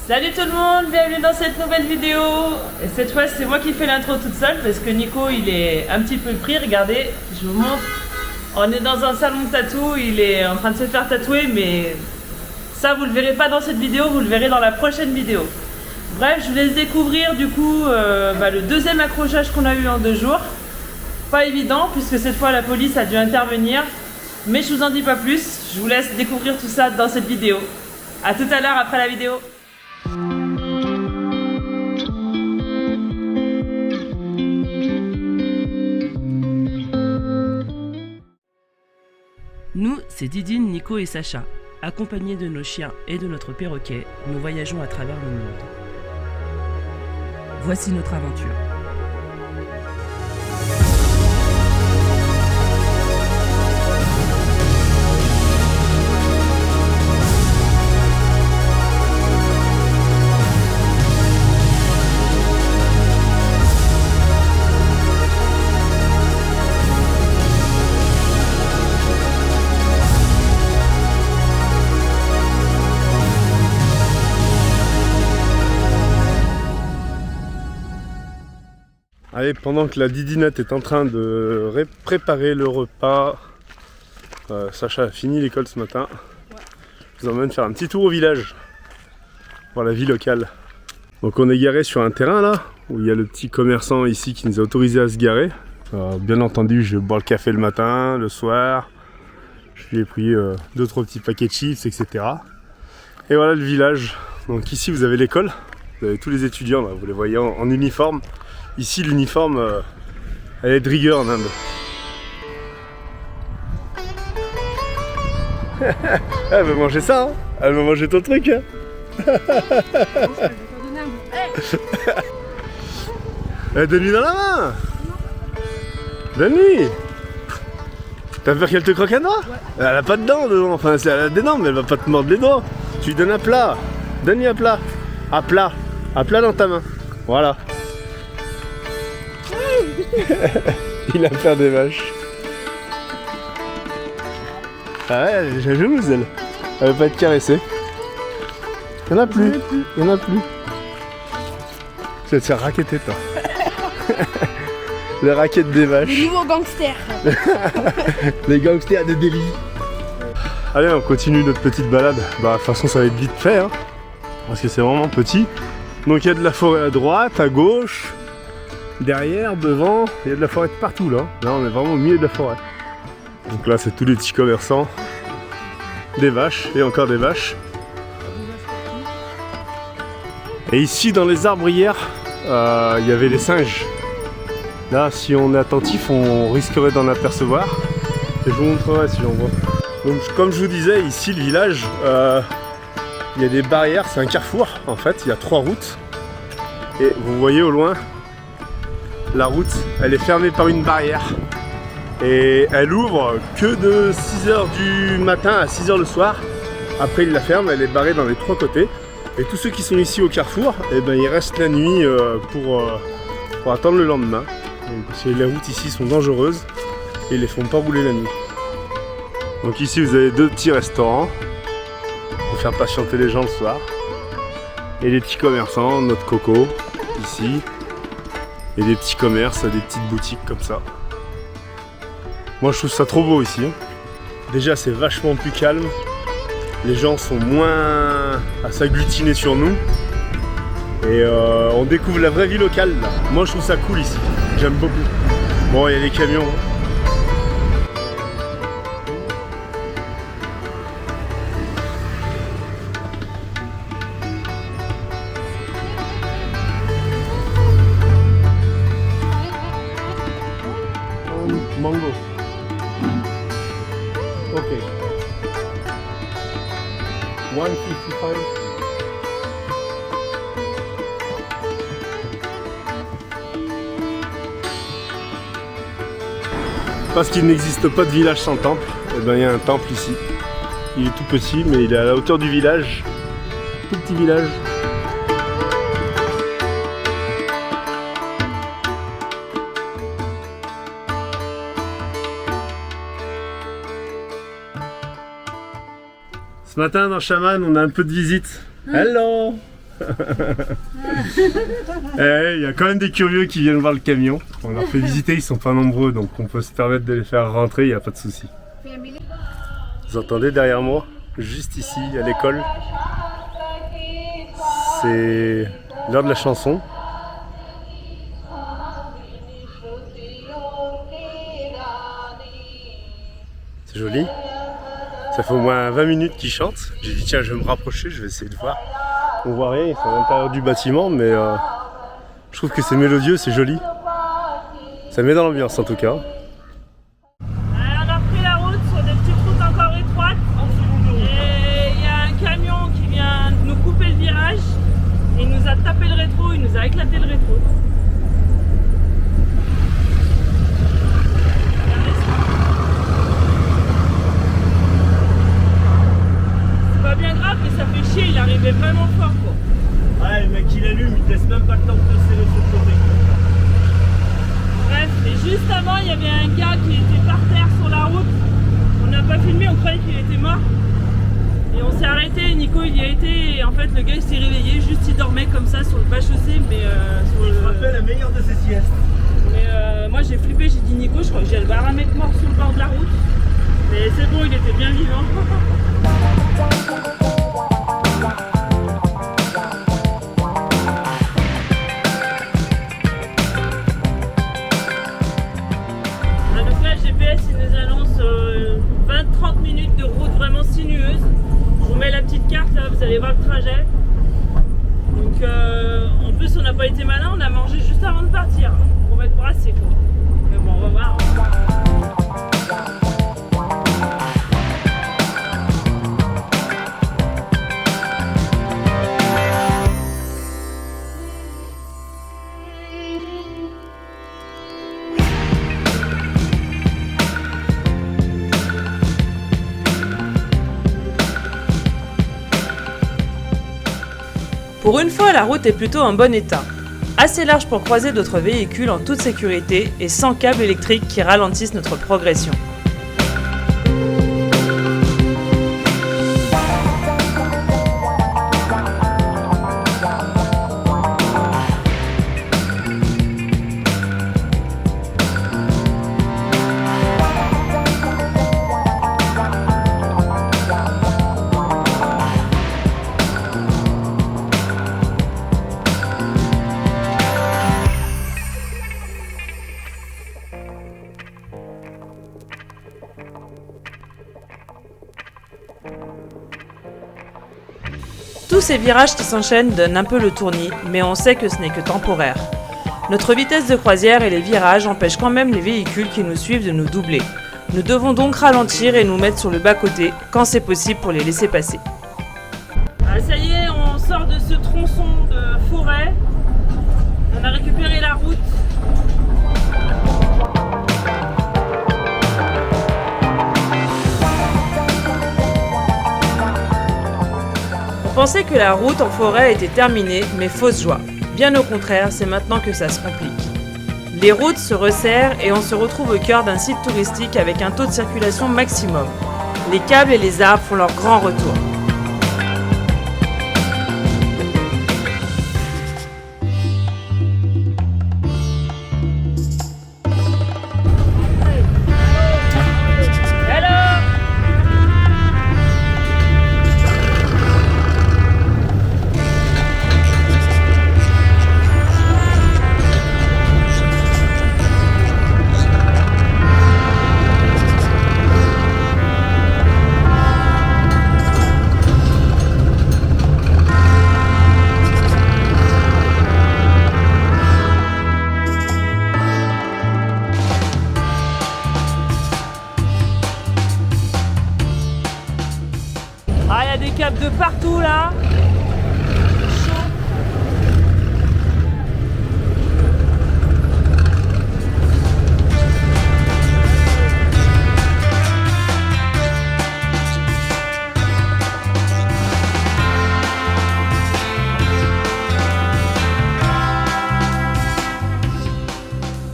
Salut tout le monde, bienvenue dans cette nouvelle vidéo. Et cette fois c'est moi qui fais l'intro toute seule parce que Nico il est un petit peu pris. Regardez, je vous montre. On est dans un salon de tatou, il est en train de se faire tatouer, mais ça vous le verrez pas dans cette vidéo, vous le verrez dans la prochaine vidéo. Bref, je vous laisse découvrir du coup le deuxième accrochage qu'on a eu en 2 jours. Pas évident puisque cette fois la police a dû intervenir, mais je vous en dis pas plus, je vous laisse découvrir tout ça dans cette vidéo. A tout à l'heure après la vidéo. Nous, c'est Didine, Nico et Sacha. Accompagnés de nos chiens et de notre perroquet, nous voyageons à travers le monde. Voici notre aventure. Allez, pendant que la didinette est en train de préparer le repas, Sacha a fini l'école ce matin. Je vous emmène faire un petit tour au village, voir la vie locale. Donc on est garé sur un terrain là, où il y a le petit commerçant ici qui nous a autorisé à se garer. Bien entendu, je bois le café le matin, le soir. Je lui ai pris 2-3 petits paquets de chips, etc. Et voilà le village. Donc ici vous avez l'école, vous avez tous les étudiants là, vous les voyez en uniforme. Ici l'uniforme, elle est de rigueur en Inde. Elle veut manger ça, hein. Elle veut manger ton truc, hein. Donne-lui dans la main. Donne-lui. T'as peur qu'elle te croque un doigt? Ouais. Elle a pas de dents dedans, enfin elle a des dents mais elle va pas te mordre les doigts. Tu lui donnes un plat. Donne-lui un plat. À plat. À plat dans ta main. Voilà. Il a peur des vaches. Ah ouais, elle est déjà jalouse elle. Elle veut pas être caressée. Il y en a plus. Il y en a plus. Tu vas te faire racketter toi. Les raquettes des vaches. Les nouveaux gangsters. Les gangsters de Delhi. Allez, on continue notre petite balade. Bah de toute façon ça va être vite fait hein, parce que c'est vraiment petit. Donc il y a de la forêt à droite, à gauche. Derrière, devant, il y a de la forêt de partout là. Là on est vraiment au milieu de la forêt. Donc là c'est tous les petits commerçants. Des vaches et encore des vaches. Et ici dans les arbres hier, il y avait les singes. Là si on est attentif on risquerait d'en apercevoir. Et je vous montrerai si j'en vois. Donc comme je vous disais, ici le village, il y a des barrières, c'est un carrefour en fait, il y a 3 routes. Et vous voyez au loin, la route, elle est fermée par une barrière et elle ouvre que de 6h du matin à 6h le soir. Après il la ferme, elle est barrée dans les 3 côtés. Et tous ceux qui sont ici au carrefour, eh ben, ils restent la nuit pour attendre le lendemain. Parce que les routes ici sont dangereuses et ils les font pas rouler la nuit. Donc ici vous avez 2 petits restaurants pour faire patienter les gens le soir. Et les petits commerçants, notre coco ici. Et des petits commerces, des petites boutiques comme ça. Moi je trouve ça trop beau ici. Déjà c'est vachement plus calme. Les gens sont moins à s'agglutiner sur nous. Et on découvre la vraie vie locale là. Moi je trouve ça cool ici. J'aime beaucoup. Bon il y a les camions. Mango. Ok. 155. Parce qu'il n'existe pas de village sans temple, et ben il y a un temple ici. Il est tout petit mais il est à la hauteur du village. Tout petit village. Ce matin dans Chaman, on a un peu de visite. Hello! Il y a quand même des curieux qui viennent voir le camion. On leur fait visiter, ils sont pas nombreux, donc on peut se permettre de les faire rentrer, il n'y a pas de souci. Vous entendez derrière moi, juste ici à l'école, c'est l'heure de la chanson. C'est joli. Ça fait au moins 20 minutes qu'ils chantent. J'ai dit tiens, je vais me rapprocher, je vais essayer de voir. On voit rien, ils sont à l'intérieur du bâtiment, mais je trouve que c'est mélodieux, c'est joli. Ça met dans l'ambiance en tout cas. On a pris la route sur des petites routes encore étroites. Et il y a un camion qui vient nous couper le virage. Il nous a tapé le rétro, il nous a éclaté le rétro. C'est pas bien grave, mais ça fait chier, il arrivait vraiment fort quoi. Ouais, le mec il allume, il te laisse même pas le temps de te serrer sur le côté. Bref, et juste avant, il y avait un gars qui était par terre sur la route. On n'a pas filmé, on croyait qu'il était mort. Et on s'est arrêté, Nico il y a été, et en fait le gars il s'est réveillé, juste il dormait comme ça sur le bas-chaussée, mais sur Il frappait la meilleure de ses siestes. Mais moi j'ai flippé, j'ai dit Nico, je crois que j'allais voir un mec mort sur le bord de la route. Mais c'est bon, il était bien vivant. Donc là, le GPS il nous annonce 20-30 minutes de route vraiment sinueuse. Je vous mets la petite carte là, vous allez voir le trajet. Donc en plus on n'a pas été malin, on a mangé juste avant de partir pour être brassé quoi. Mais bon, on va voir. Pour une fois, la route est plutôt en bon état. Assez large pour croiser d'autres véhicules en toute sécurité et sans câbles électriques qui ralentissent notre progression. Tous ces virages qui s'enchaînent donnent un peu le tournis, mais on sait que ce n'est que temporaire. Notre vitesse de croisière et les virages empêchent quand même les véhicules qui nous suivent de nous doubler. Nous devons donc ralentir et nous mettre sur le bas-côté quand c'est possible pour les laisser passer. Ah, ça y est, on sort de ce tronçon de forêt. On a récupéré la route. On pensait que la route en forêt était terminée, mais fausse joie. Bien au contraire, c'est maintenant que ça se complique. Les routes se resserrent et on se retrouve au cœur d'un site touristique avec un taux de circulation maximum. Les câbles et les arbres font leur grand retour. Ah, il y a des câbles de partout là.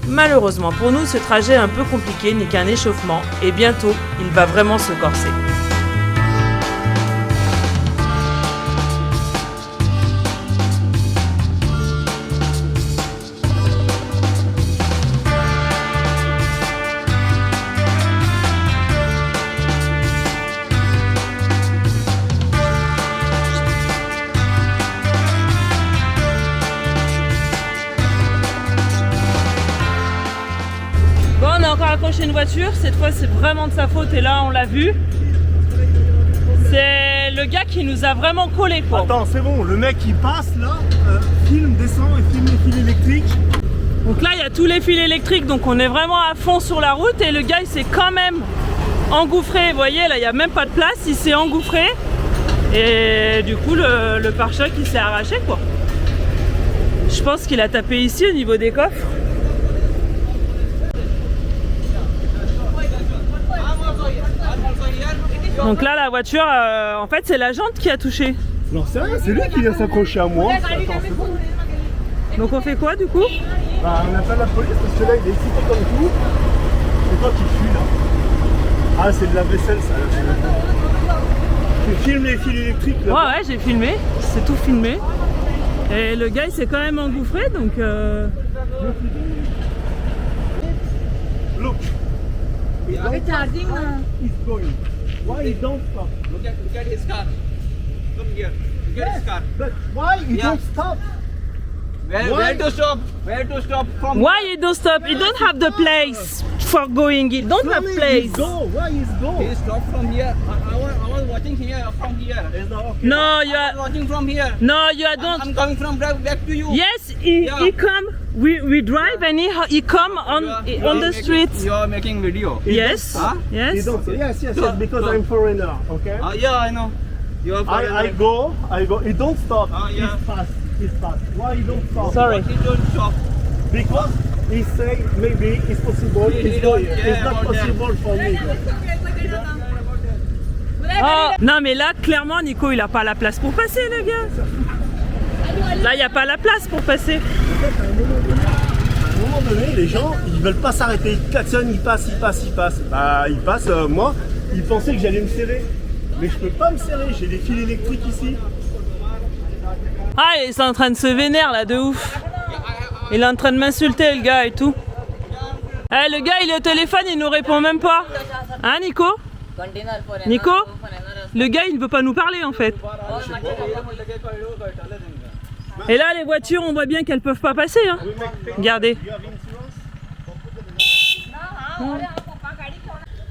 Malheureusement pour nous, ce trajet un peu compliqué n'est qu'un échauffement et bientôt, il va vraiment se corser. prochaine voiture. Cette fois, c'est vraiment de sa faute et là, on l'a vu. C'est le gars qui nous a vraiment collé quoi. Attends, c'est bon, le mec il passe là, filme, descend et filme les fils électriques. Donc là, il y a tous les fils électriques, donc on est vraiment à fond sur la route et le gars, il s'est quand même engouffré. Vous voyez, là, il n'y a même pas de place, il s'est engouffré. Et du coup, le pare-choc, il s'est arraché quoi. Je pense qu'il a tapé ici au niveau des coffres. Donc là, la voiture, en fait, c'est la jante qui a touché. Non, c'est rien, c'est lui qui vient s'accrocher à moi. Attends, c'est bon. Donc on fait quoi du coup? Bah, on appelle la police parce que là, il est excité comme tout. C'est toi qui fuis là. Ah, c'est de la vaisselle ça. Tu filmes les fils électriques là. Ouais, j'ai filmé, c'est tout filmé. Et le gars, il s'est quand même engouffré, donc... Look. He's going. Why he don't stop? Look at his car. Come here. Look at his car. But why he Yeah. don't stop? Where to stop? Where to stop from? Why you don't stop? You don't have the place for going. You don't have place. Go. Why he's go? He stopped from here. I was watching here from here. It's not okay. No, you I are... was watching from here. No, you are don't... I'm coming from back to you. Yes, he Yeah. come. We drive and he come on the street. You are making video. Yes, Huh? He yes. don't. Yes, because I'm foreigner. Okay. Yeah, I know. You are. I go. He don't stop. Yeah. He's fast. Why he don't stop? Sorry. He don't stop. Because he say maybe it's possible. He It's, don't not, care it's not about that. possible for me. Oh, non mais là clairement Nico il a pas la place pour passer le gars. Là il n'y a pas la place pour passer. À un moment donné, les gens, ils veulent pas s'arrêter. Ils klaxonnent, ils passent. Bah, ils passent. Moi, ils pensaient que j'allais me serrer. Mais je peux pas me serrer. J'ai des fils électriques ici. Ah il est en train de se vénérer là de ouf. Il est en train de m'insulter le gars et tout. Eh le gars il est au téléphone, il nous répond même pas. Hein Nico? Nico? Le gars il ne veut pas nous parler en fait. Et là les voitures on voit bien qu'elles peuvent pas passer hein. Regardez.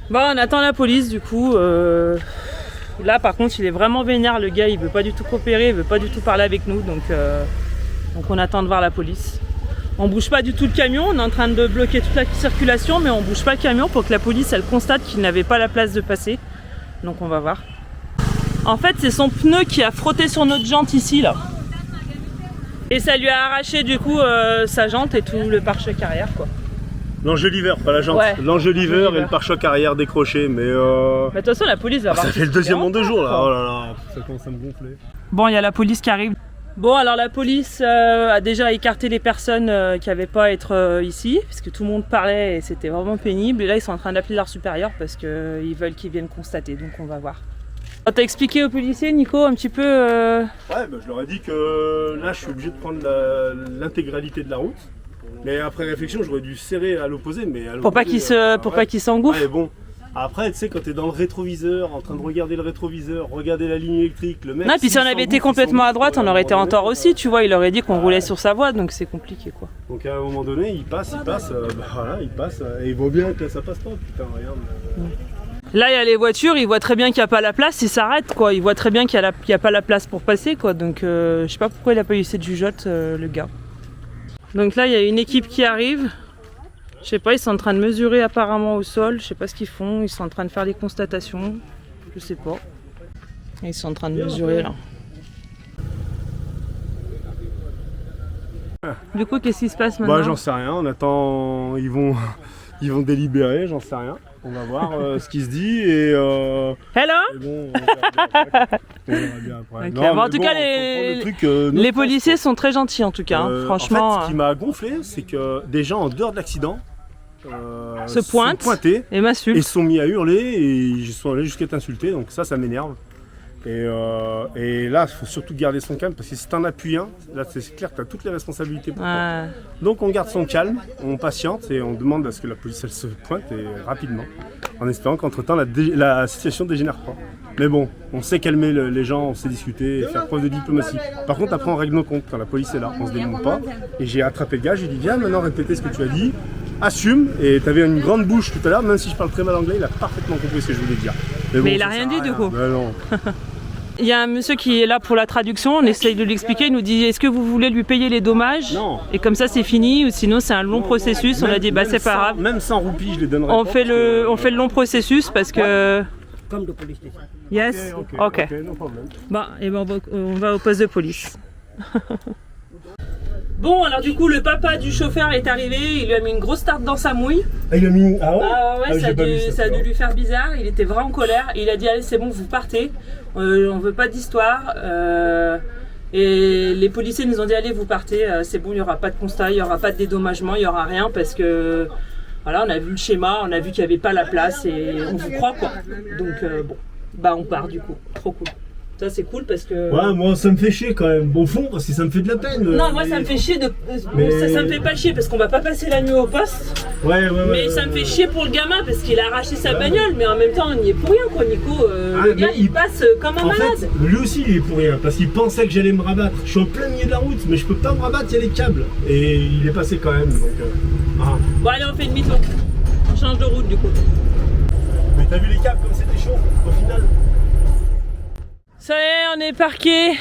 Bon on attend la police du coup. Là par contre il est vraiment vénère le gars, il veut pas du tout coopérer, il veut pas du tout parler avec nous donc on attend de voir la police. On bouge pas du tout le camion, on est en train de bloquer toute la circulation mais on bouge pas le camion pour que la police elle constate qu'il n'avait pas la place de passer. Donc on va voir. En fait c'est son pneu qui a frotté sur notre jante ici là. Et ça lui a arraché du coup sa jante et tout le pare-choc arrière quoi. L'enjoliveur, pas la jante. Ouais. L'enjoliveur et le pare-choc arrière décroché. Mais De toute façon la police va voir. ça fait le deuxième en 2 jours là. Oh là là, ça commence à me gonfler. Bon, il y a la police qui arrive. Bon, alors la police a déjà écarté les personnes qui n'avaient pas à être ici, parce que tout le monde parlait et c'était vraiment pénible. Et là, ils sont en train d'appeler leur supérieur parce qu'ils veulent qu'ils viennent constater, donc on va voir. T'as expliqué aux policiers, Nico, un petit peu Ouais, bah, je leur ai dit que là, je suis obligé de prendre l'intégralité de la route. Mais après réflexion, j'aurais dû serrer à l'opposé. pour pas qu'ils s'engouffrent. Ouais, bon. Après, tu sais, quand t'es dans le rétroviseur, en train de regarder le rétroviseur, regarder la ligne électrique, le mec. Non, puis si on avait été complètement à droite, on aurait été en tort aussi, tu vois, il aurait dit qu'on roulait sur sa voie, donc c'est compliqué quoi. Donc à un moment donné, il passe, bah voilà, il passe, et il voit bien que ça passe pas, putain, regarde. Là, il y a les voitures, il voit très bien qu'il n'y a pas la place, il s'arrête quoi, il voit très bien qu'il n'y a pas la place pour passer quoi, donc je sais pas pourquoi il a pas eu cette jugeote, le gars. Donc là, il y a une équipe qui arrive. Je sais pas, ils sont en train de mesurer apparemment au sol, je sais pas ce qu'ils font, ils sont en train de faire des constatations, je sais pas. Et ils sont en train de mesurer là. Du coup, qu'est-ce qui se passe maintenant? Bah j'en sais rien, on attend, ils vont délibérer, j'en sais rien. On va voir ce qui se dit et Hello. et bon, on verra bien après. Ok, Non, bon, en mais tout bon, cas, faut prendre le truc, les notre policiers place, sont très gentils en tout cas, hein. quoi. Franchement. En fait, ce qui m'a gonflé, c'est que des gens en dehors de l'accident Se pointent. sont pointés Et et m'insulte. se sont mis à hurler et ils sont allés jusqu'à t'insulter, donc ça m'énerve. Et là, il faut surtout garder son calme parce que si t'en appuies un, là c'est clair que t'as toutes les responsabilités pour toi. Ouais. Donc on garde son calme, on patiente et on demande à ce que la police elle se pointe et rapidement, en espérant qu'entre-temps la situation ne dégénère pas. Mais bon, on sait calmer les gens, on sait discuter et faire preuve de diplomatie. Par contre, après on règle nos comptes quand la police est là, on se démonte pas. Et j'ai attrapé le gars, j'ai dit viens maintenant répéter ce que tu as dit. assume. Et t'avais une grande bouche tout à l'heure, même si je parle très mal anglais, il a parfaitement compris ce que je voulais dire. Mais bon, il a ça rien sert à dit du coup. Ben non. Il y a un monsieur qui est là pour la traduction, on essaye de lui expliquer, il nous dit est-ce que vous voulez lui payer les dommages? Non. Et comme ça c'est fini, ou sinon c'est un long processus, on a dit bah c'est pas grave. Même 100 roupies, je les donnerai. On fait le long processus parce que... Comme de police station. Yes? Ok. No problem. Bon, et ben on va au poste de police. Bon, alors du coup, le papa du chauffeur est arrivé, il lui a mis une grosse tarte dans sa mouille. Ah, il a mis. Ah ouais? Ah ouais, ça, j'ai pas vu ça a dû lui faire bizarre, il était vraiment en colère. Il a dit allez c'est bon, vous partez, on veut pas d'histoire. Et les policiers nous ont dit allez vous partez, c'est bon, il n'y aura pas de constat, il n'y aura pas de dédommagement, il n'y aura rien parce que voilà, on a vu le schéma, on a vu qu'il n'y avait pas la place et on vous croit quoi. Donc bon, bah on part du coup, trop cool. Ça c'est cool parce que... Ouais, moi ça me fait chier quand même, au fond, parce que ça me fait de la peine. Non, moi ça me fait chier de... Ça me fait pas chier parce qu'on va pas passer la nuit au poste. Ouais. Mais ça me fait chier pour le gamin parce qu'il a arraché sa bagnole, mais en même temps on y est pour rien quoi Nico. Le gars il passe comme un En malade. fait, lui aussi il est pour rien, parce qu'il pensait que j'allais me rabattre. Je suis en plein milieu de la route, mais je peux pas me rabattre, il y a les câbles. Et il est passé quand même, donc... Bon allez on fait demi-tour. On change de route du coup. Mais t'as vu les câbles comme c'était chaud, au final? Ça y est, on est parqué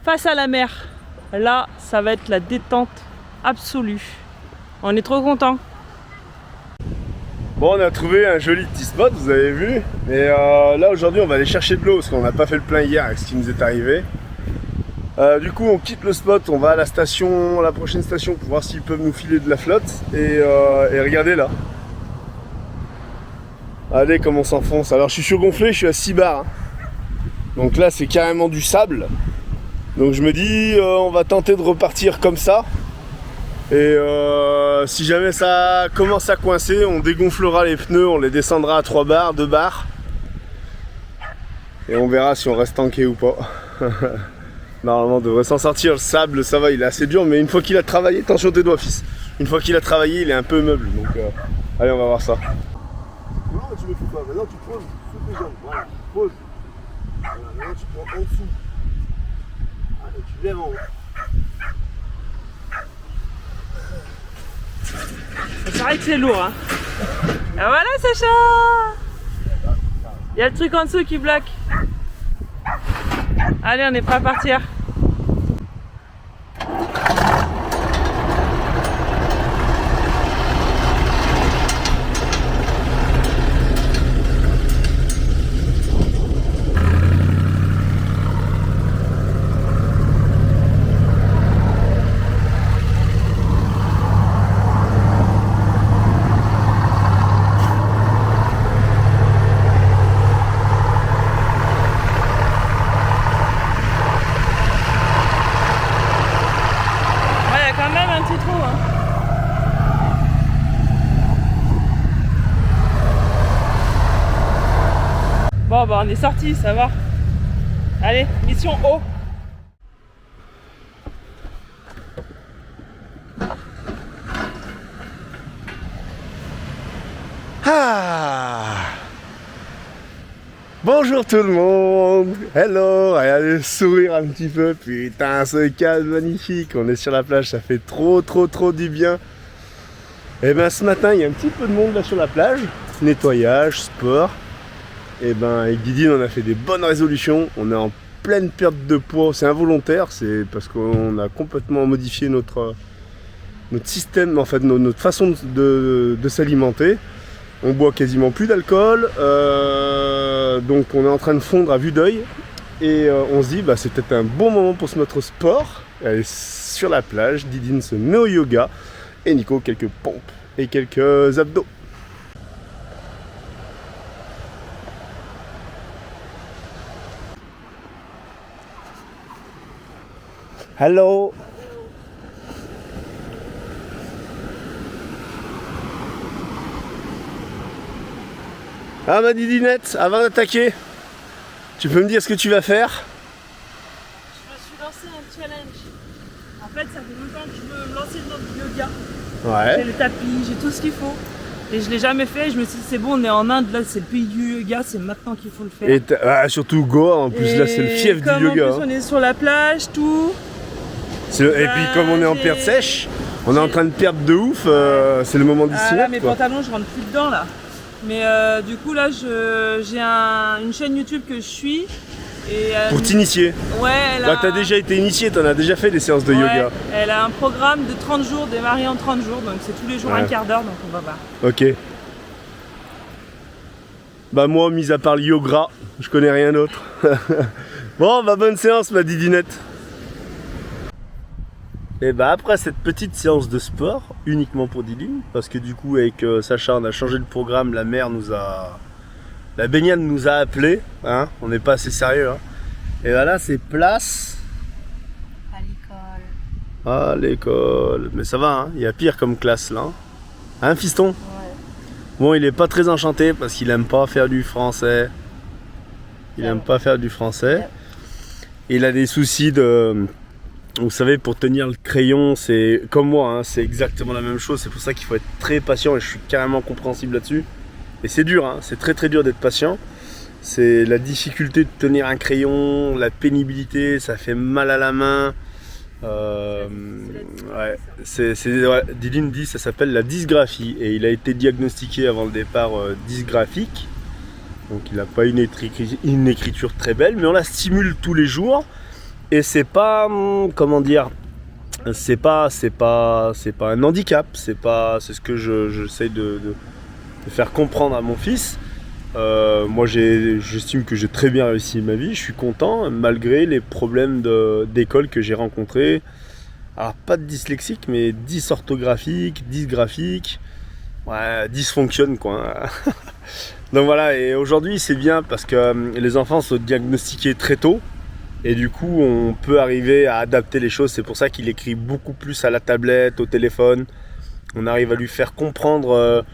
face à la mer. Là, ça va être la détente absolue. On est trop contents. Bon, on a trouvé un joli petit spot, vous avez vu. Et là, aujourd'hui, on va aller chercher de l'eau parce qu'on n'a pas fait le plein hier avec ce qui nous est arrivé. Du coup, on quitte le spot, on va à la station, la prochaine station pour voir s'ils peuvent nous filer de la flotte. Et regardez là. Allez, comme on s'enfonce. Alors, je suis surgonflé, je suis à 6 bars. Hein. Donc là c'est carrément du sable. Donc je me dis on va tenter de repartir comme ça. Et si jamais ça commence à coincer, on dégonflera les pneus, on les descendra à 3 bars, 2 bars. Et on verra si on reste tanké ou pas. Normalement on devrait s'en sortir, le sable ça va, il est assez dur, mais une fois qu'il a travaillé, attention tes doigts fils. Une fois qu'il a travaillé, il est un peu meuble. Donc allez on va voir ça. Non tu me fous pas, maintenant tu poses sous tes jambes, voilà, pose. Voilà, maintenant tu prends en dessous. Allez, tu lèves en haut. C'est vrai que c'est lourd hein. Ah voilà Sacha. Il y a le truc en dessous qui bloque. Allez on est prêt à partir. Bon bah on est sorti, ça va. Allez, mission haut. Ah bonjour tout le monde. Hello. Regardez sourire un petit peu. Putain ce cadre magnifique. On est sur la plage, ça fait trop du bien. Et ben ce matin il y a un petit peu de monde là sur la plage. Nettoyage, sport. Et ben avec Didine on a fait des bonnes résolutions. On est en pleine perte de poids. C'est involontaire, c'est parce qu'on a complètement modifié notre système, en fait notre façon de s'alimenter. On boit quasiment plus d'alcool, donc on est en train de fondre à vue d'œil. Et on se dit bah c'est peut-être un bon moment pour se mettre au sport. Aller sur la plage, Didine se met au yoga et Nico quelques pompes et quelques abdos. Hello. Ah ma Didinette, avant d'attaquer, tu peux me dire ce que tu vas faire? Je me suis lancé un challenge. En fait, ça fait longtemps que je veux me lancer dans le yoga. Ouais. J'ai le tapis, j'ai tout ce qu'il faut. Et je l'ai jamais fait, je me suis dit c'est bon, on est en Inde, là c'est le pays du yoga, c'est maintenant qu'il faut le faire. Et surtout Goa, en plus là c'est le fief du yoga. En plus on est sur la plage, tout. Et puis comme on est en perte sèche, On est en train de perdre de ouf, c'est le moment d'ici. Là, mes pantalons, je rentre plus dedans là. Mais du coup, là, j'ai une chaîne YouTube que je suis. Et, pour t'initier. Ouais, Bah, t'as déjà été initié, t'en as déjà fait des séances de yoga. Elle a un programme de 30 jours, démarré en 30 jours, donc c'est tous les jours un quart d'heure, donc on va voir. Ok. Bah moi, mis à part le yoga, je connais rien d'autre. Bon, bah bonne séance ma didinette. Et bah après cette petite séance de sport, uniquement pour Didine, parce que du coup avec Sacha on a changé le programme, la baignade nous a appelés, hein, on n'est pas assez sérieux. Hein. Et voilà, c'est place à l'école. À l'école. Mais ça va, hein, il y a pire comme classe là. Hein fiston? Ouais. Bon, il est pas très enchanté parce qu'il aime pas faire du français. Il aime pas faire du français. Il a des soucis de... Vous savez, pour tenir le crayon, c'est comme moi, hein, c'est exactement la même chose. C'est pour ça qu'il faut être très patient et je suis carrément compréhensible là-dessus. Et c'est dur, hein, c'est très dur d'être patient. C'est la difficulté de tenir un crayon, la pénibilité, ça fait mal à la main. Didine dit ça s'appelle la dysgraphie et il a été diagnostiqué avant le départ dysgraphique. Donc il n'a pas une écriture très belle, mais on la stimule tous les jours. Et c'est pas, comment dire, c'est pas un handicap, c'est ce que j'essaie de faire comprendre à mon fils. Moi j'estime que j'ai très bien réussi ma vie, je suis content malgré les problèmes d'école que j'ai rencontrés. Alors pas de dyslexique mais dysorthographique, dysgraphique, ouais, dysfonctionne quoi. Donc voilà, et aujourd'hui c'est bien parce que les enfants sont diagnostiqués très tôt. Et du coup, on peut arriver à adapter les choses. C'est pour ça qu'il écrit beaucoup plus à la tablette, au téléphone. On arrive à lui faire comprendre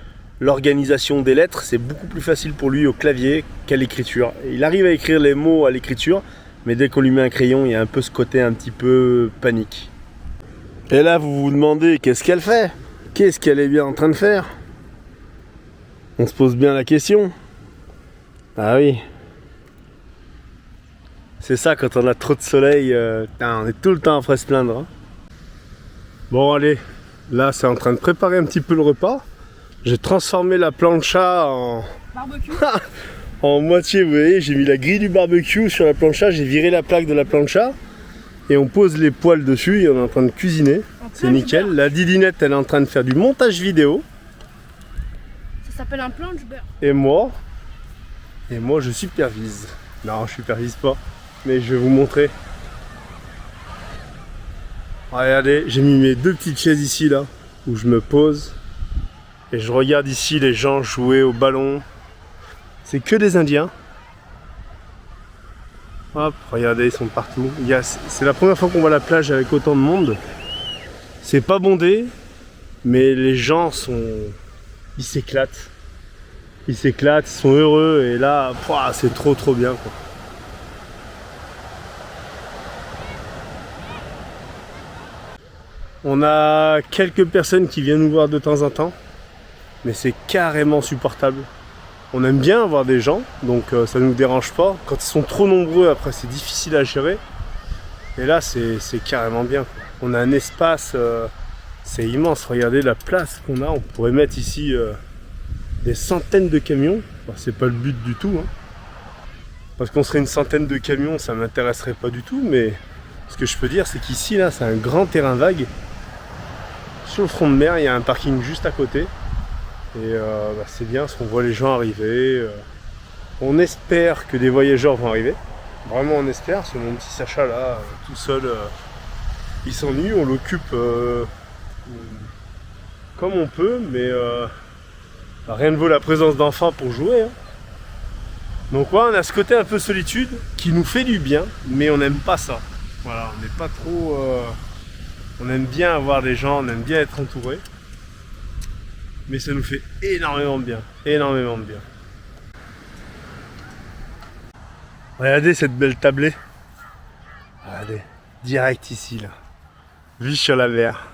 l'organisation des lettres. C'est beaucoup plus facile pour lui au clavier qu'à l'écriture. Il arrive à écrire les mots à l'écriture, mais dès qu'on lui met un crayon, il y a un peu ce côté un petit peu panique. Et là, vous vous demandez, qu'est-ce qu'elle fait? Qu'est-ce qu'elle est bien en train de faire? On se pose bien la question. Ah oui. C'est ça, quand on a trop de soleil, on est tout le temps après se plaindre. Hein. Bon allez, là c'est en train de préparer un petit peu le repas. J'ai transformé la plancha en... Barbecue. En moitié, vous voyez, j'ai mis la grille du barbecue sur la plancha, j'ai viré la plaque de la plancha. Et on pose les poêles dessus et on est en train de cuisiner. C'est nickel. La didinette, elle est en train de faire du montage vidéo. Ça s'appelle un planche-beurre. Et moi, je supervise. Non, je supervise pas. Mais je vais vous montrer. Regardez, j'ai mis mes deux petites chaises ici là, où je me pose. Et je regarde ici les gens jouer au ballon. C'est que des Indiens. Hop, regardez, ils sont partout. C'est la première fois qu'on voit la plage avec autant de monde. C'est pas bondé, mais les gens ils s'éclatent. Ils s'éclatent, ils sont heureux. Et là, c'est trop bien quoi. On a quelques personnes qui viennent nous voir de temps en temps, mais c'est carrément supportable. On aime bien avoir des gens, donc ça ne nous dérange pas. Quand ils sont trop nombreux, après c'est difficile à gérer. Et là, c'est carrément bien. On a un espace, c'est immense. Regardez la place qu'on a. On pourrait mettre ici des centaines de camions. Enfin, c'est pas le but du tout. Hein. Parce qu'on serait une centaine de camions, ça m'intéresserait pas du tout. Mais ce que je peux dire, c'est qu'ici, là, c'est un grand terrain vague. Sur le front de mer, il y a un parking juste à côté. Et c'est bien parce qu'on voit les gens arriver. On espère que des voyageurs vont arriver. Vraiment on espère, parce que mon petit Sacha là, tout seul, il s'ennuie, on l'occupe comme on peut, mais rien ne vaut la présence d'enfants pour jouer. Hein. Donc ouais, on a ce côté un peu solitude qui nous fait du bien, mais on n'aime pas ça. Voilà, on n'est pas trop... on aime bien avoir des gens, on aime bien être entouré. Mais ça nous fait énormément de bien. Énormément de bien. Regardez cette belle tablée. Regardez. Direct ici là. Vue sur la mer.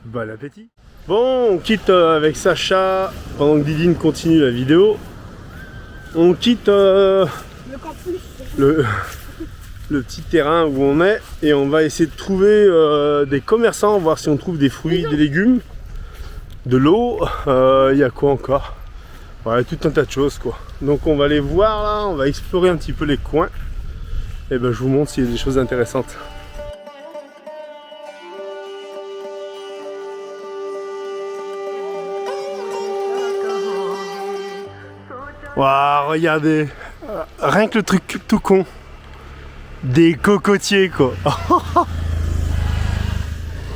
Bon appétit. Bon, on quitte avec Sacha. Pendant que Didine continue la vidéo. On quitte Le campus. le petit terrain où on est et on va essayer de trouver des commerçants, voir si on trouve des fruits, des légumes, de l'eau, il y a quoi encore? Ouais, tout un tas de choses quoi. Donc on va aller voir là, on va explorer un petit peu les coins et ben je vous montre s'il y a des choses intéressantes. Waouh, regardez, rien que le truc tout con. Des cocotiers quoi.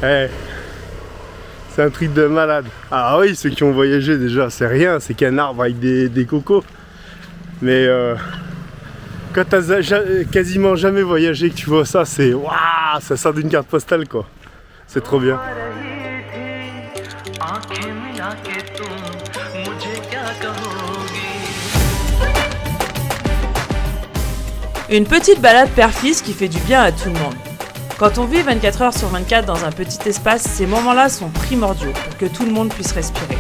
Hey, c'est un truc de malade. Ah oui, ceux qui ont voyagé déjà, c'est rien, c'est qu'un arbre avec des cocos. Mais quand t'as quasiment jamais voyagé que tu vois ça, c'est waouh, ça sort d'une carte postale quoi. C'est trop bien. Une petite balade père-fils qui fait du bien à tout le monde. Quand on vit 24 heures sur 24 dans un petit espace, ces moments-là sont primordiaux pour que tout le monde puisse respirer.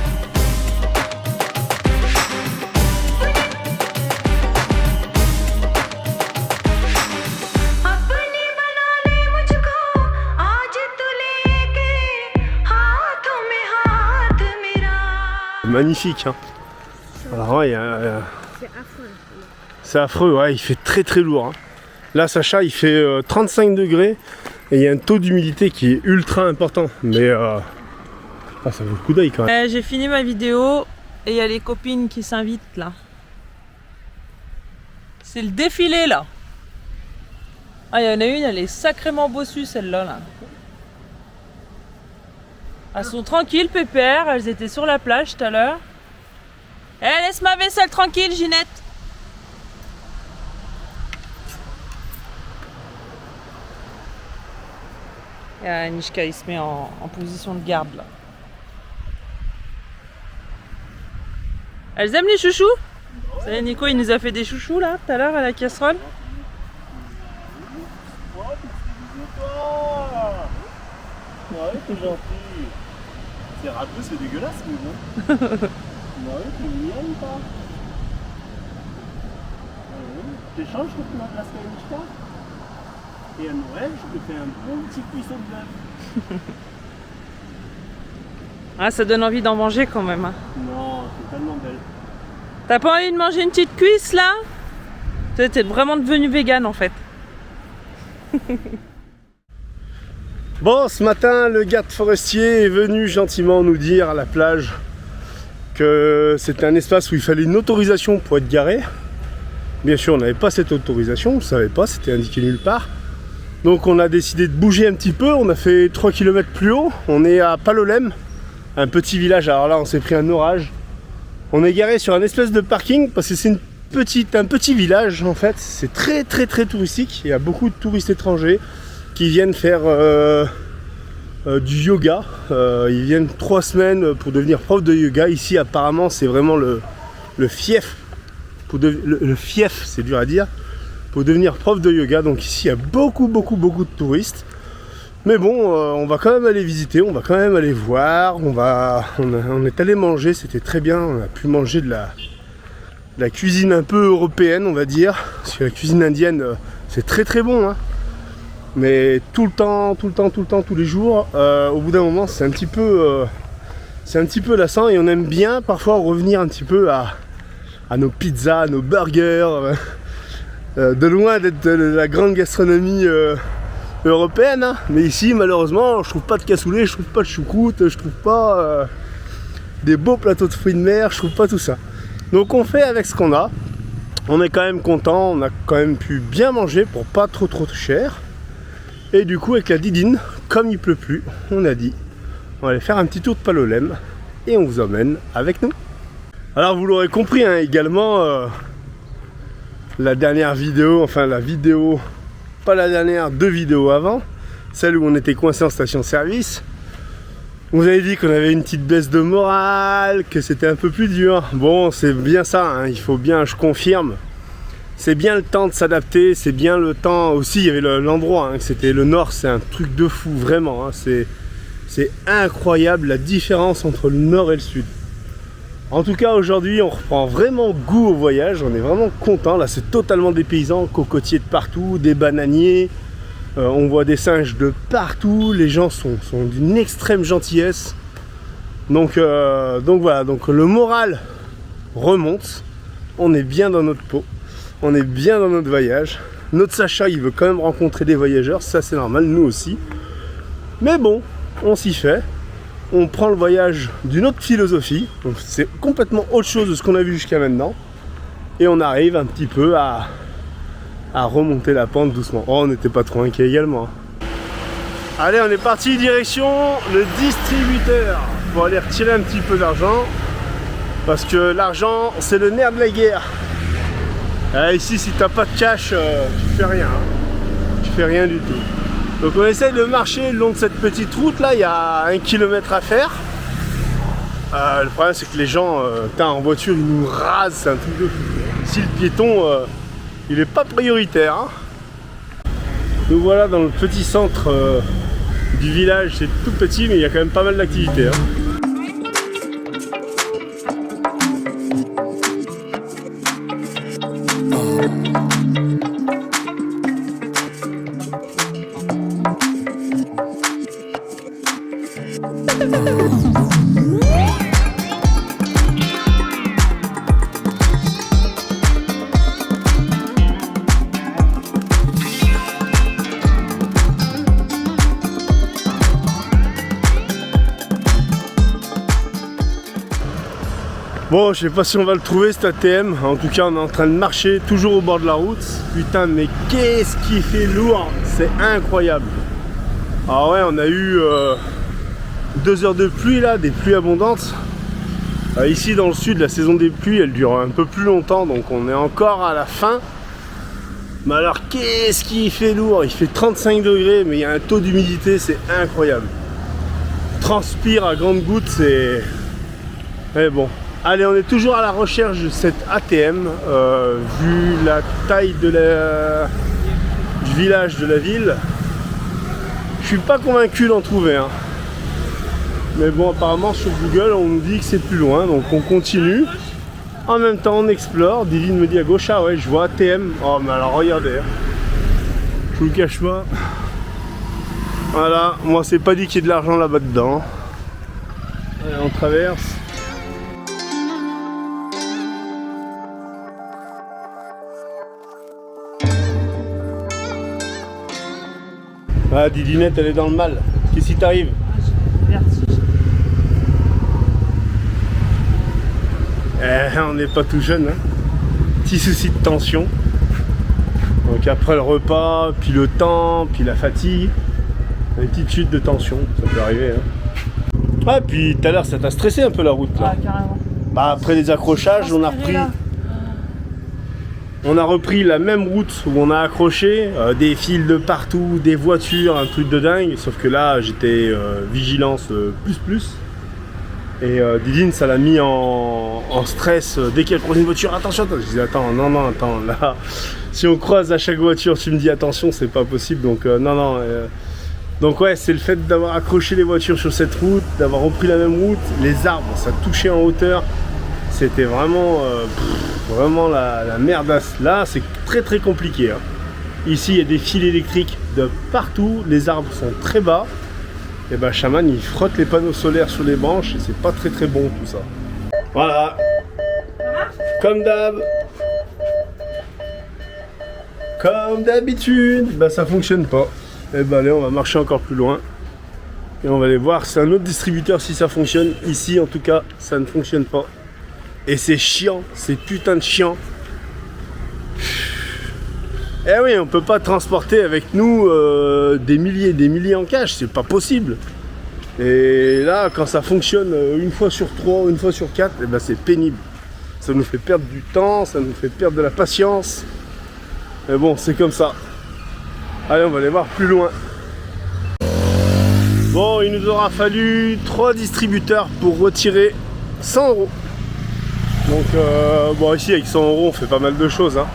Magnifique hein. Alors ouais, c'est affreux, ouais, il fait très très lourd. Hein. Là, Sacha, il fait 35 degrés et il y a un taux d'humidité qui est ultra important. Mais ça vaut le coup d'œil quand même. J'ai fini ma vidéo et il y a les copines qui s'invitent là. C'est le défilé là. Ah, il y en a une, elle est sacrément bossue celle-là. Là. Elles sont tranquilles, pépères, elles étaient sur la plage tout à l'heure. Eh, laisse ma vaisselle tranquille, Ginette. Et Anishka, il se met en position de garde là. Elles aiment les chouchous? Vous savez, Nico, il nous a fait des chouchous là, tout à l'heure à la casserole. Ouais, t'es gentil. C'est râpeux, c'est dégueulasse, mais bon. Ouais, t'es mignonne, pas. T'échanges contre ma place Anishka. Et à Noël, je te fais un bon petit cuisson de bœuf. Ah, ça donne envie d'en manger quand même. Hein. Non, c'est tellement belle. T'as pas envie de manger une petite cuisse là? T'es vraiment devenu vegan en fait. Bon, ce matin, le garde forestier est venu gentiment nous dire à la plage que c'était un espace où il fallait une autorisation pour être garé. Bien sûr, on n'avait pas cette autorisation, on ne savait pas, c'était indiqué nulle part. Donc on a décidé de bouger un petit peu, on a fait 3 km plus haut, on est à Palolem, un petit village. Alors là, on s'est pris un orage. On est garé sur un espèce de parking parce que c'est un petit village en fait. C'est très très très touristique, il y a beaucoup de touristes étrangers qui viennent faire du yoga. Ils viennent 3 semaines pour devenir prof de yoga. Ici apparemment c'est vraiment le fief. Le fief, c'est dur à dire, pour devenir prof de yoga. Donc ici il y a beaucoup de touristes. Mais bon, on va quand même aller visiter, on va quand même aller voir. On est allé manger, c'était très bien. On a pu manger de la cuisine un peu européenne, on va dire. Parce que la cuisine indienne, c'est très très bon. Hein. Mais tout le temps, tous les jours, au bout d'un moment, c'est un petit peu lassant. Et on aime bien parfois revenir un petit peu à nos pizzas, à nos burgers. De loin d'être de la grande gastronomie européenne, hein. Mais ici malheureusement je trouve pas de cassoulet, je trouve pas de choucroute, je trouve pas des beaux plateaux de fruits de mer, je trouve pas tout ça. Donc on fait avec ce qu'on a. On est quand même content, on a quand même pu bien manger pour pas trop cher. Et du coup avec la Didine, comme il pleut plus, on a dit on va aller faire un petit tour de Palolem et on vous emmène avec nous. Alors vous l'aurez compris hein, également la dernière vidéo, enfin la vidéo, pas la dernière, 2 vidéos avant, celle où on était coincé en station-service. On vous avait dit qu'on avait une petite baisse de morale, que c'était un peu plus dur. Bon, c'est bien ça, hein, il faut bien, je confirme. C'est bien le temps de s'adapter, c'est bien le temps aussi, il y avait l'endroit, hein, c'était le nord, c'est un truc de fou, vraiment. Hein, c'est incroyable la différence entre le nord et le sud. En tout cas aujourd'hui on reprend vraiment goût au voyage, on est vraiment content. Là c'est totalement dépaysant, cocotiers de partout, des bananiers, on voit des singes de partout, les gens sont d'une extrême gentillesse. Donc voilà, donc le moral remonte, on est bien dans notre peau, on est bien dans notre voyage. Notre Sacha il veut quand même rencontrer des voyageurs, ça c'est normal, nous aussi. Mais bon, on s'y fait. On prend le voyage d'une autre philosophie, donc c'est complètement autre chose de ce qu'on a vu jusqu'à maintenant, et on arrive un petit peu à remonter la pente doucement. Oh, on n'était pas trop inquiet également. Allez, on est parti direction le distributeur pour aller retirer un petit peu d'argent, parce que l'argent c'est le nerf de la guerre. Ici, si t'as pas de cash, tu fais rien, hein. Tu fais rien du tout. Donc on essaye de marcher le long de cette petite route là, il y a 1 km à faire. Le problème c'est que les gens en voiture ils nous rasent, c'est un truc de fou. Ici le piéton il est pas prioritaire. Hein. Nous voilà dans le petit centre du village, c'est tout petit mais il y a quand même pas mal d'activités. Hein. Bon, je sais pas si on va le trouver cet ATM, en tout cas on est en train de marcher toujours au bord de la route. Putain mais qu'est-ce qui fait lourd, c'est incroyable. Ah ouais, on a eu 2 heures de pluie là, des pluies abondantes. Ici dans le sud la saison des pluies elle dure un peu plus longtemps, donc on est encore à la fin. Mais alors qu'est-ce qui fait lourd, il fait 35 degrés mais il y a un taux d'humidité, c'est incroyable. Transpire à grandes gouttes, c'est... Mais bon. Allez, on est toujours à la recherche de cette ATM, vu la taille de du village, de la ville. Je suis pas convaincu d'en trouver un. Mais bon, apparemment sur Google, on nous dit que c'est plus loin, donc on continue. En même temps, on explore. Divine me dit à gauche, ah ouais, je vois ATM. Oh, mais alors regardez, je vous le cache pas. Voilà, moi c'est pas dit qu'il y ait de l'argent là-bas dedans. Allez, on traverse. Ah, Didinette, elle est dans le mal. Qu'est-ce qui t'arrive? On n'est pas tout jeune. Hein. Petit souci de tension. Donc après le repas, puis le temps, puis la fatigue, une petite chute de tension, ça peut arriver. Hein. Ah, puis tout à l'heure, ça t'a stressé un peu la route là. Ah, carrément. Bah, après les accrochages, on a repris la même route où on a accroché, des fils de partout, des voitures, un truc de dingue. Sauf que là, j'étais vigilance plus. Et Didine, ça l'a mis en stress dès qu'elle prenait une voiture. Attention, je disais attends, attends, là, si on croise à chaque voiture, tu me dis attention, c'est pas possible. Donc non. Donc ouais, c'est le fait d'avoir accroché les voitures sur cette route, d'avoir repris la même route, les arbres, ça touchait en hauteur. C'était vraiment, vraiment la merdasse. Là, c'est très compliqué. Hein. Ici, il y a des fils électriques de partout. Les arbres sont très bas. Et ben, Shaman, il frotte les panneaux solaires sur les branches. Et c'est pas très bon tout ça. Voilà. Comme d'hab. Comme d'habitude. Ben, ça fonctionne pas. Et ben, allez, on va marcher encore plus loin. Et on va aller voir. C'est un autre distributeur si ça fonctionne. Ici, en tout cas, ça ne fonctionne pas. Et c'est chiant, c'est putain de chiant. Eh oui, on peut pas transporter avec nous des milliers en cash, c'est pas possible. Et là, quand ça fonctionne une fois sur 3, une fois sur 4, eh ben c'est pénible. Ça nous fait perdre du temps, ça nous fait perdre de la patience. Mais bon, c'est comme ça. Allez, on va aller voir plus loin. Bon, il nous aura fallu 3 distributeurs pour retirer 100 €. Donc bon, ici avec 100 € on fait pas mal de choses hein.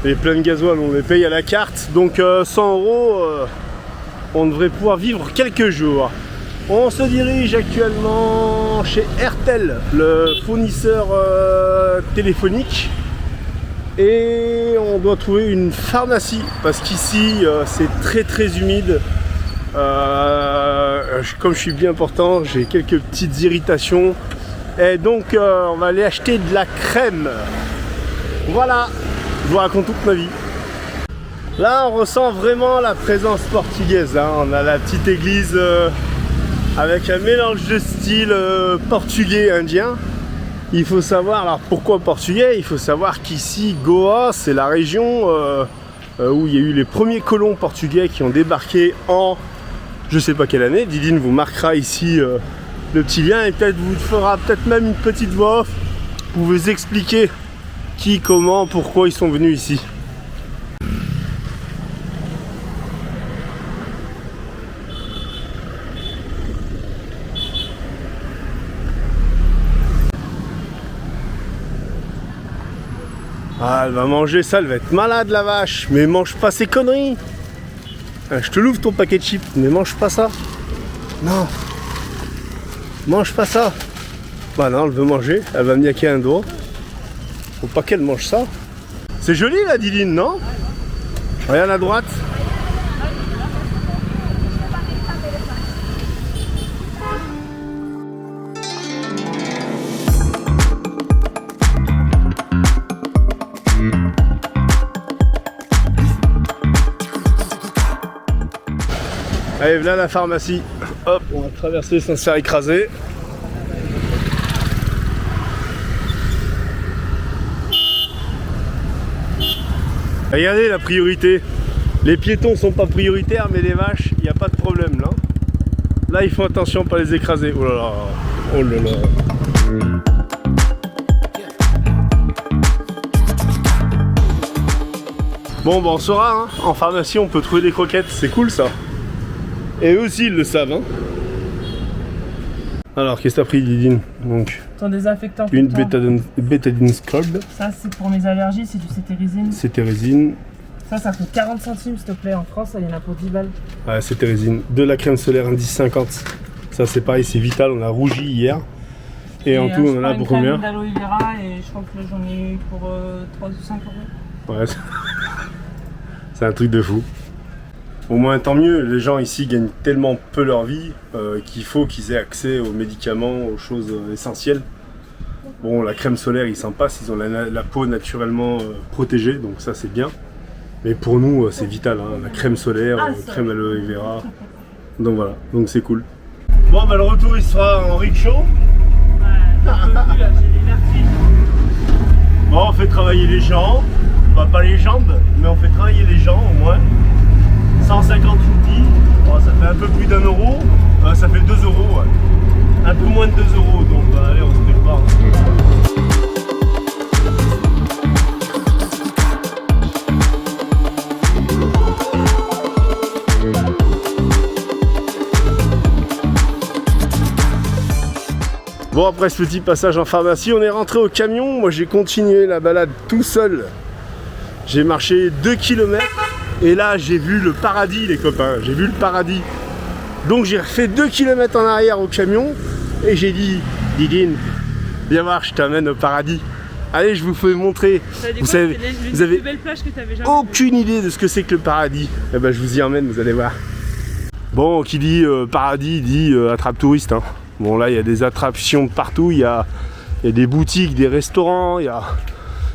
Les pleins de gasoil on les paye à la carte. Donc 100 €, on devrait pouvoir vivre quelques jours. On se dirige actuellement chez Airtel, le fournisseur téléphonique. Et on doit trouver une pharmacie parce qu'ici c'est très humide. Comme je suis bien portant, j'ai quelques petites irritations. Et donc on va aller acheter de la crème. Voilà, je vous raconte toute ma vie. Là on ressent vraiment la présence portugaise, hein. On a la petite église avec un mélange de style portugais indien. Il faut savoir, alors pourquoi portugais? Il faut savoir qu'ici Goa c'est la région où il y a eu les premiers colons portugais qui ont débarqué en je sais pas quelle année. Didine vous marquera ici le petit lien et peut-être vous fera peut-être même une petite voix off pour vous expliquer qui, comment, pourquoi ils sont venus ici. Ah, elle va manger ça, elle va être malade la vache. Mais mange pas ces conneries. Je te l'ouvre ton paquet de chips, mais mange pas ça. Non. Mange pas ça. Bah non, elle veut manger, elle va me niaquer un doigt. Faut pas qu'elle mange ça. C'est joli la Didine, non? Regarde à droite. Allez, voilà la pharmacie. Hop, on va traverser sans se faire écraser. Regardez la priorité. Les piétons sont pas prioritaires, mais les vaches, il n'y a pas de problème là. Là, il faut attention, pas les écraser. Oh là là. Oh là là. Bon, on saura, hein. En pharmacie, on peut trouver des croquettes. C'est cool ça. Et eux aussi, ils le savent. Hein. Alors, qu'est-ce que t'as pris, Didine? Donc, Ton désinfectant. une bétadine scrub. Ça, c'est pour mes allergies, c'est du cétérisine. Cétérisine. Ça coûte 40 centimes, s'il te plaît. En France, il y en a pour 10 balles. Ouais, cétérisine. De la crème solaire indice 50. Ça, c'est pareil, c'est vital. On a rougi hier. Et en tout, on en a pour combien? D'aloe vera et je crois que là, j'en ai eu pour 3 ou 5 euros. Ouais, c'est un truc de fou. Au moins tant mieux, les gens ici gagnent tellement peu leur vie qu'il faut qu'ils aient accès aux médicaments, aux choses essentielles. Bon, la crème solaire, ils s'en passent, ils ont la peau naturellement protégée, donc ça c'est bien. Mais pour nous, c'est vital, hein, la crème solaire, crème aloe vera. Donc voilà, donc c'est cool. Bon, bah le retour il sera en rickshaw. Ouais, j'en peux plus là, j'ai des vertiges. Bon, on fait travailler les jambes, bah, pas les jambes, mais on fait travailler les jambes au moins. 150 roupies, bon, ça fait un peu plus d'1 euro, ça fait 2 euros, ouais. Un peu moins de 2 euros, donc allez, on se prépare. Bon, après ce petit passage en pharmacie, on est rentré au camion. Moi j'ai continué la balade tout seul. J'ai marché 2 km. Et là, j'ai vu le paradis, les copains. J'ai vu le paradis. Donc, j'ai refait 2 km en arrière au camion. Et j'ai dit, Didine, viens voir, je t'amène au paradis. Allez, je vous fais montrer. Vous avez aucune idée de ce que c'est que le paradis. Eh ben, je vous y emmène, vous allez voir. Bon, qui dit paradis, dit attrape touriste. Hein. Bon, là, il y a des attractions de partout. Il y a des boutiques, des restaurants.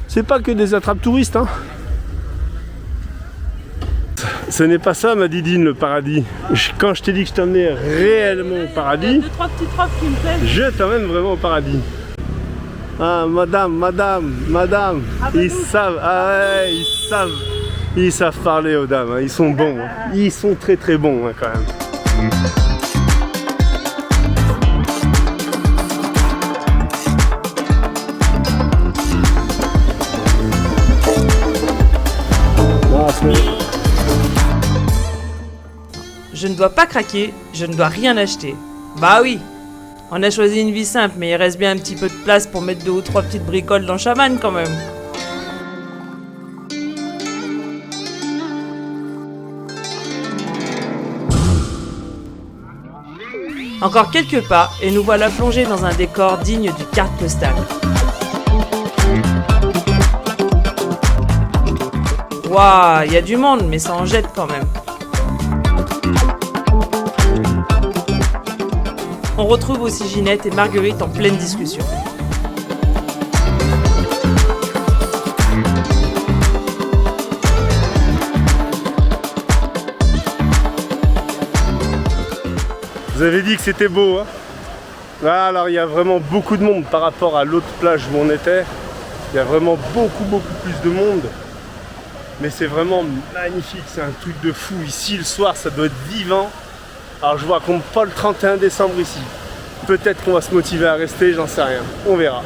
C'est pas que des attrapes touristes. Hein. Ce n'est pas ça, ma Didine, le paradis. Quand je t'ai dit que je t'emmenais réellement au paradis, il y a 2-3 petites robes qui me plaisent. Je t'emmène vraiment au paradis. Ah, madame, Ah, ils savent, ouais, ils savent parler aux dames, hein. Ils sont bons, hein. Ils sont très bons hein, quand même. Je ne dois pas craquer, je ne dois rien acheter. Bah oui, on a choisi une vie simple, mais il reste bien un petit peu de place pour mettre 2 ou 3 petites bricoles dans Chaman quand même. Encore quelques pas et nous voilà plongés dans un décor digne d'une carte postale. Waouh, il y a du monde, mais ça en jette quand même. On retrouve aussi Ginette et Marguerite en pleine discussion. Vous avez dit que c'était beau, hein? Là, alors il y a vraiment beaucoup de monde par rapport à l'autre plage où on était. Il y a vraiment beaucoup plus de monde. Mais c'est vraiment magnifique, c'est un truc de fou. Ici, le soir, ça doit être vivant. Alors je vois qu'on pas le 31 décembre ici. Peut-être qu'on va se motiver à rester, j'en sais rien. On verra.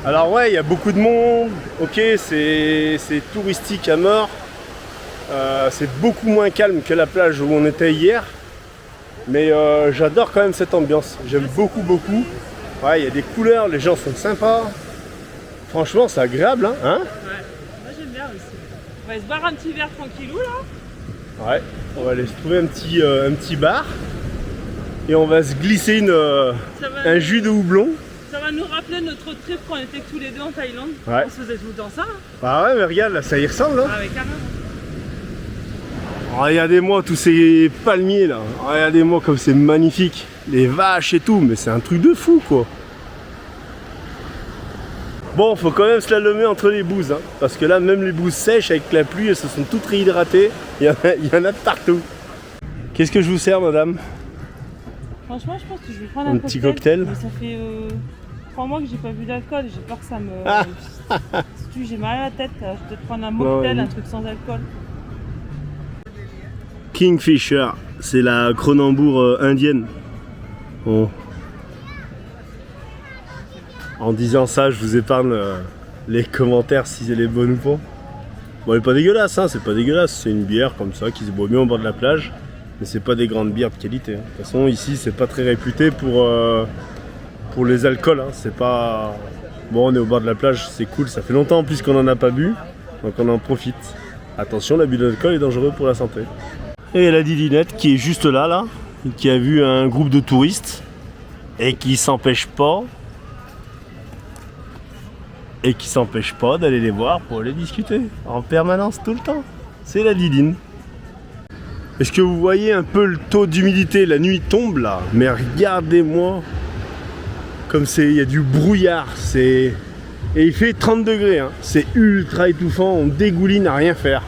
Alors ouais, il y a beaucoup de monde, ok, c'est touristique à mort, c'est beaucoup moins calme que la plage où on était hier, mais j'adore quand même cette ambiance, j'aime beaucoup. Ouais, il y a des couleurs, les gens sont sympas, franchement c'est agréable, hein, Ouais, moi j'aime bien aussi. On va se boire un petit verre tranquillou là. Ouais, on va aller se trouver un petit bar, et on va se glisser un jus de houblon. Ça va nous rappeler notre trip quand on était tous les deux en Thaïlande. Ouais. On se faisait tout le temps ça. Hein. Ah ouais, mais regarde, là ça y ressemble, hein. Ah ouais, carrément. Regardez-moi tous ces palmiers là, regardez-moi comme c'est magnifique, les vaches et tout, mais c'est un truc de fou quoi. Bon, faut quand même slalomer entre les bouses, hein, parce que là même les bouses sèches avec la pluie, elles se sont toutes réhydratées, il y en a de partout. Qu'est-ce que je vous sers madame? Franchement, je pense que je vais prendre Un petit cocktail. Mais ça fait 3 mois que j'ai pas bu d'alcool, j'ai peur que ça me... Si j'ai mal à la tête, je vais peut-être prendre un mocktail, un truc sans alcool. Kingfisher, c'est la Kronenbourg indienne. Bon. En disant ça, je vous épargne les commentaires si elle est bonne ou pas. Bon, elle est pas dégueulasse, hein, c'est pas dégueulasse, c'est une bière comme ça qui se boit bien au bord de la plage. Mais c'est pas des grandes bières de qualité. Hein. De toute façon, ici, c'est pas très réputé pour les alcools. Hein. C'est pas... Bon, on est au bord de la plage, c'est cool. Ça fait longtemps en plus qu'on en a pas bu, donc on en profite. Attention, l'abus d'alcool est dangereux pour la santé. Et la Didinette qui est juste là, qui a vu un groupe de touristes et qui s'empêche pas d'aller les voir pour les discuter en permanence tout le temps. C'est la Didine. Est-ce que vous voyez un peu le taux d'humidité? La nuit tombe là, mais regardez-moi comme il y a du brouillard, et il fait 30 degrés, hein. C'est ultra étouffant, on dégouline à rien faire.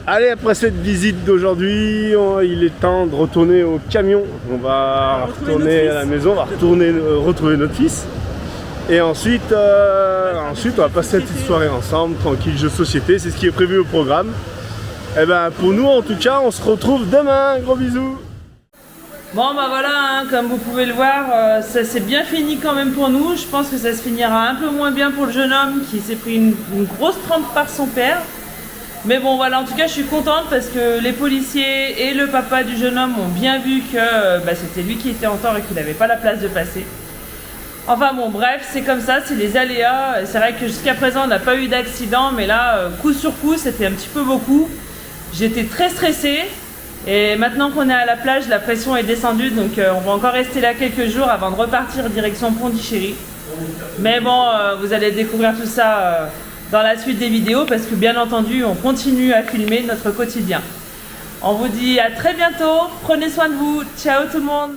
Allez, après cette visite d'aujourd'hui, il est temps de retourner au camion. On va retourner à la maison, on va retrouver notre fils. Et ensuite, on va passer une petite soirée ensemble, tranquille, jeu de société, c'est ce qui est prévu au programme. Et ben pour nous en tout cas, on se retrouve demain, gros bisous. Bon bah voilà, hein, comme vous pouvez le voir, ça s'est bien fini quand même pour nous. Je pense que ça se finira un peu moins bien pour le jeune homme qui s'est pris une grosse trempe par son père. Mais bon voilà, en tout cas je suis contente parce que les policiers et le papa du jeune homme ont bien vu que c'était lui qui était en tort et qu'il n'avait pas la place de passer. Enfin bon bref, c'est comme ça, c'est les aléas. C'est vrai que jusqu'à présent on n'a pas eu d'accident, mais là coup sur coup c'était un petit peu beaucoup. J'étais très stressée et maintenant qu'on est à la plage, la pression est descendue, donc on va encore rester là quelques jours avant de repartir direction Pondichéry. Mais bon, vous allez découvrir tout ça dans la suite des vidéos parce que bien entendu, on continue à filmer notre quotidien. On vous dit à très bientôt, prenez soin de vous, ciao tout le monde!